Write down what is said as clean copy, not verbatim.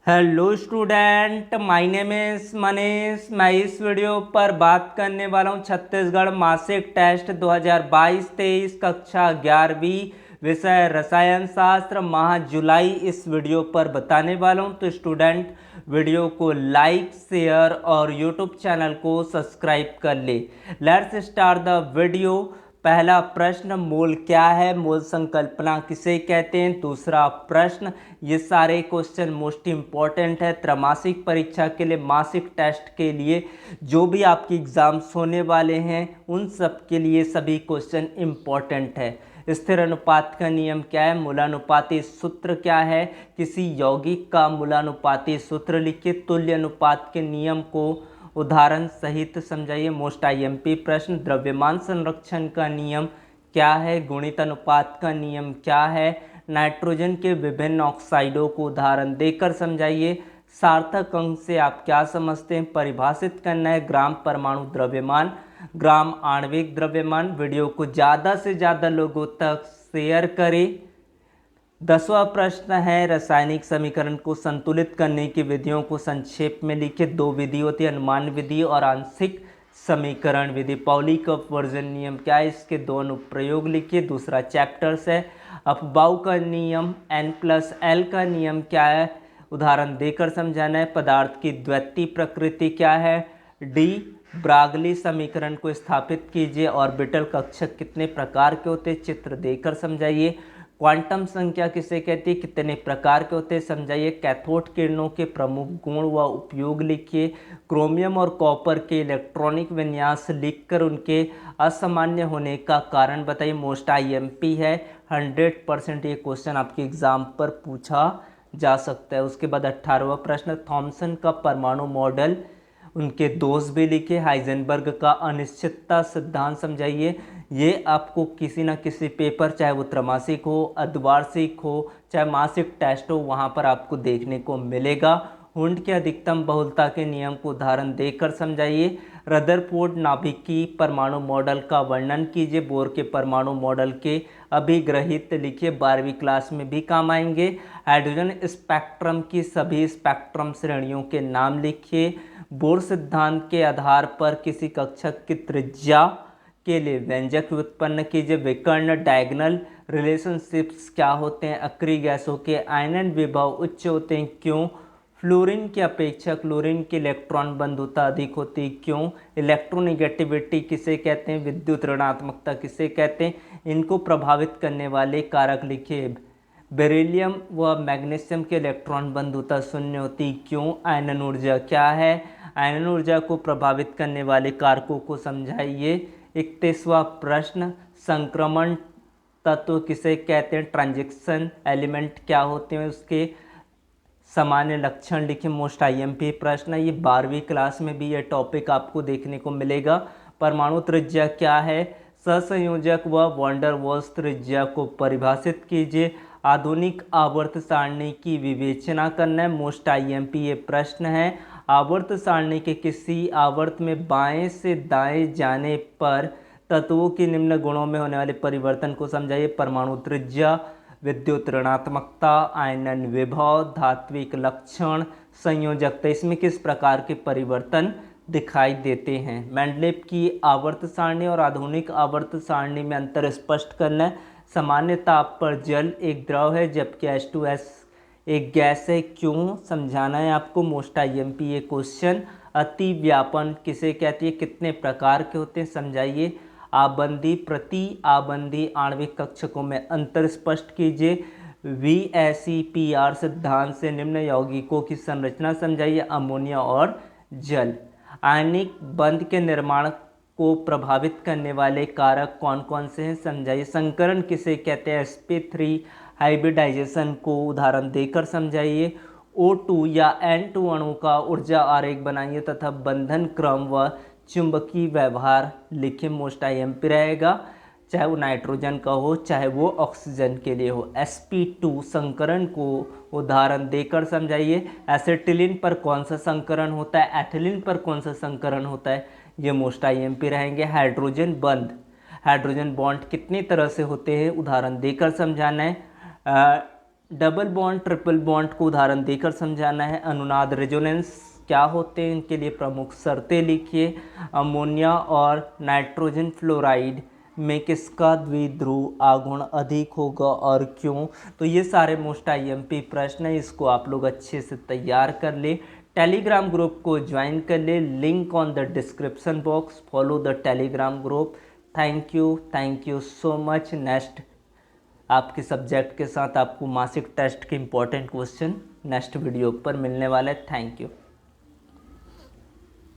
Hello student, my name is Manish. मैं इस video पर बात करने वाला हूं छत्तीसगढ़ मासिक टेस्ट 2022-23 कक्षा 11वीं विषय रसायन शास्त्र माह जुलाई इस वीडियो पर बताने वाला हूं। तो स्टूडेंट वीडियो को लाइक, शेयर और यूट्यूब चैनल को सब्सक्राइब कर ले। Let's start the video. पहला प्रश्न, मोल क्या है, मोल संकल्पना किसे कहते हैं। दूसरा प्रश्न, ये सारे क्वेश्चन मोस्ट इंपॉर्टेंट है त्रैमासिक परीक्षा के लिए, मासिक टेस्ट के लिए, जो भी आपके एग्जाम्स होने वाले हैं उन सब के लिए सभी क्वेश्चन इंपॉर्टेंट है। स्थिर अनुपात का नियम क्या है, मूलानुपाती सूत्र क्या है, किसी यौगिक का मूलानुपाती सूत्र लिखिए। तुल्य अनुपात के नियम को उदाहरण सहित समझाइए। मोस्ट आईएमपी प्रश्न, द्रव्यमान संरक्षण का नियम क्या है, गुणित अनुपात का नियम क्या है, नाइट्रोजन के विभिन्न ऑक्साइडों को उदाहरण देकर समझाइए। सार्थक अंक से आप क्या समझते हैं, परिभाषित करना है। ग्राम परमाणु द्रव्यमान, ग्राम आणविक द्रव्यमान। वीडियो को ज़्यादा से ज़्यादा लोगों तक शेयर करें। 10वां प्रश्न है, रासायनिक समीकरण को संतुलित करने की विधियों को संक्षेप में लिखिए। दो विधि होती है, अनुमान विधि और आंशिक समीकरण विधि। पाउली का अपवर्जन नियम क्या है, इसके दो अनुप्रयोग लिखिए। दूसरा चैप्टर्स है, अफबाउ का नियम, N+L का नियम क्या है, उदाहरण देकर समझाना है। पदार्थ की द्वितीय प्रकृति क्या है। डी ब्रागली समीकरण को स्थापित कीजिए। ऑर्बिटल कक्षक कितने प्रकार के होते हैं, चित्र देकर समझाइए। क्वांटम संख्या किसे कहती है, कितने प्रकार के होते हैं समझाइए। कैथोड किरणों के प्रमुख गुण व उपयोग लिखिए। क्रोमियम और कॉपर के इलेक्ट्रॉनिक विन्यास लिखकर उनके असामान्य होने का कारण बताइए। मोस्ट आईएमपी है, 100% ये क्वेश्चन आपके एग्जाम पर पूछा जा सकता है। उसके बाद 18वां प्रश्न, थॉमसन का परमाणु मॉडल, उनके दोष भी लिखे। हाइजेनबर्ग का अनिश्चितता सिद्धांत समझाइए। ये आपको किसी न किसी पेपर, चाहे वो त्रैमासिक हो, अर्धवार्षिक हो, चाहे मासिक टेस्ट हो, वहाँ पर आपको देखने को मिलेगा। हुंड के अधिकतम बहुलता के नियम को उदाहरण देकर समझाइए। रदरफोर्ड नाभिकीय परमाणु मॉडल का वर्णन कीजिए। बोर के परमाणु मॉडल के अभिग्रहित लिखिए, 12वीं क्लास में भी काम आएंगे। हाइड्रोजन स्पेक्ट्रम की सभी स्पेक्ट्रम श्रेणियों के नाम लिखिए। बोर सिद्धांत के आधार पर किसी कक्षक की त्रिज्या के लिए व्यंजक उत्पन्न कीजिए। विकर्ण डायगोनल रिलेशनशिप्स क्या होते हैं। अक्रिय गैसों के आयनन विभव उच्च होते हैं, क्यों। फ्लोरीन की अपेक्षा क्लोरीन की इलेक्ट्रॉन बंधुता अधिक होती है, क्यों। इलेक्ट्रोनेगेटिविटी किसे कहते हैं, विद्युत ऋणात्मकता किसे कहते हैं। इनको प्रभावित करने वाले कारक लिखिए। बेरिलियम व मैग्नीशियम के इलेक्ट्रॉन बंधुता शून्य होती, क्यों। आयनन ऊर्जा क्या है, आयनन ऊर्जा को प्रभावित करने वाले कारकों को समझाइए। 31वां प्रश्न, संक्रमण तत्व किसे कहते हैं, ट्रांजिशन एलिमेंट क्या होते हैं, उसके सामान्य लक्षण लिखें। मोस्ट आईएमपी प्रश्न है, ये 12वीं क्लास में भी ये टॉपिक आपको देखने को मिलेगा। परमाणु त्रिज्या क्या है, सहसंयोजक व वॉन्डर वॉल्स त्रिज्या को परिभाषित कीजिए। आधुनिक आवर्त सारणी की विवेचना करना है। मोस्ट आईएमपी ये प्रश्न है। आवर्त सारणी के किसी आवर्त में बाएं से दाएं जाने पर तत्वों की निम्न गुणों में होने वाले परिवर्तन को समझाइए। परमाणु त्रिज्या, विद्युत ऋणात्मकता, आयनन विभव, धात्विक लक्षण, संयोजकता, इसमें किस प्रकार के परिवर्तन दिखाई देते हैं। मेंडलेव की आवर्त सारणी और आधुनिक आवर्त सारणी में अंतर स्पष्ट करना है। सामान्य ताप पर जल एक द्रव है जबकि H2S एक गैस है, क्यों समझाना है आपको। मोस्ट आईएमपी ये क्वेश्चन। अति व्यापन किसे कहती है, कितने प्रकार के होते हैं समझाइए। आबंदी प्रति आबंदी आणविक कक्षकों में अंतर स्पष्ट कीजिए। VSEPR सिद्धांत से निम्न यौगिकों की संरचना समझाइए। अमोनिया और जल। आयनिक बंध के निर्माण को प्रभावित करने वाले कारक कौन कौन से हैं समझाइए। संकरण किसे कहते हैं, sp3 हाइब्रिडाइजेशन को उदाहरण देकर समझाइए। O2 या N2 अणु का ऊर्जा आरेख बनाइए तथा बंधन क्रम व चुंबकीय व्यवहार लिखे। मोस्ट आईएमपी रहेगा, चाहे वो नाइट्रोजन का हो चाहे वो ऑक्सीजन के लिए हो। sp2 संकरण को उदाहरण देकर समझाइए। एसिटिलीन पर कौन सा संकरण होता है, एथिलीन पर कौन सा संकरण होता है, ये मोस्ट आईएमपी रहेंगे। हाइड्रोजन बंध, हाइड्रोजन बॉन्ड कितनी तरह से होते हैं, उदाहरण देकर समझाना है। डबल बॉन्ड ट्रिपल बॉन्ड को उदाहरण देकर समझाना है। अनुनाद रेजोनेंस क्या होते हैं, इनके लिए प्रमुख शर्तें लिखिए। अमोनिया और नाइट्रोजन फ्लोराइड में किसका द्विध्रुव आघूर्ण अधिक होगा और क्यों। तो ये सारे मोस्ट आईएमपी प्रश्न हैं, इसको आप लोग अच्छे से तैयार कर ले। टेलीग्राम ग्रुप को ज्वाइन कर ले, link on the description box. Follow the Telegram group. Thank you so much. Next आपके सब्जेक्ट के साथ आपको मासिक टेस्ट के इम्पोर्टेंट क्वेश्चन नेक्स्ट वीडियो पर मिलने वाले। Thank you.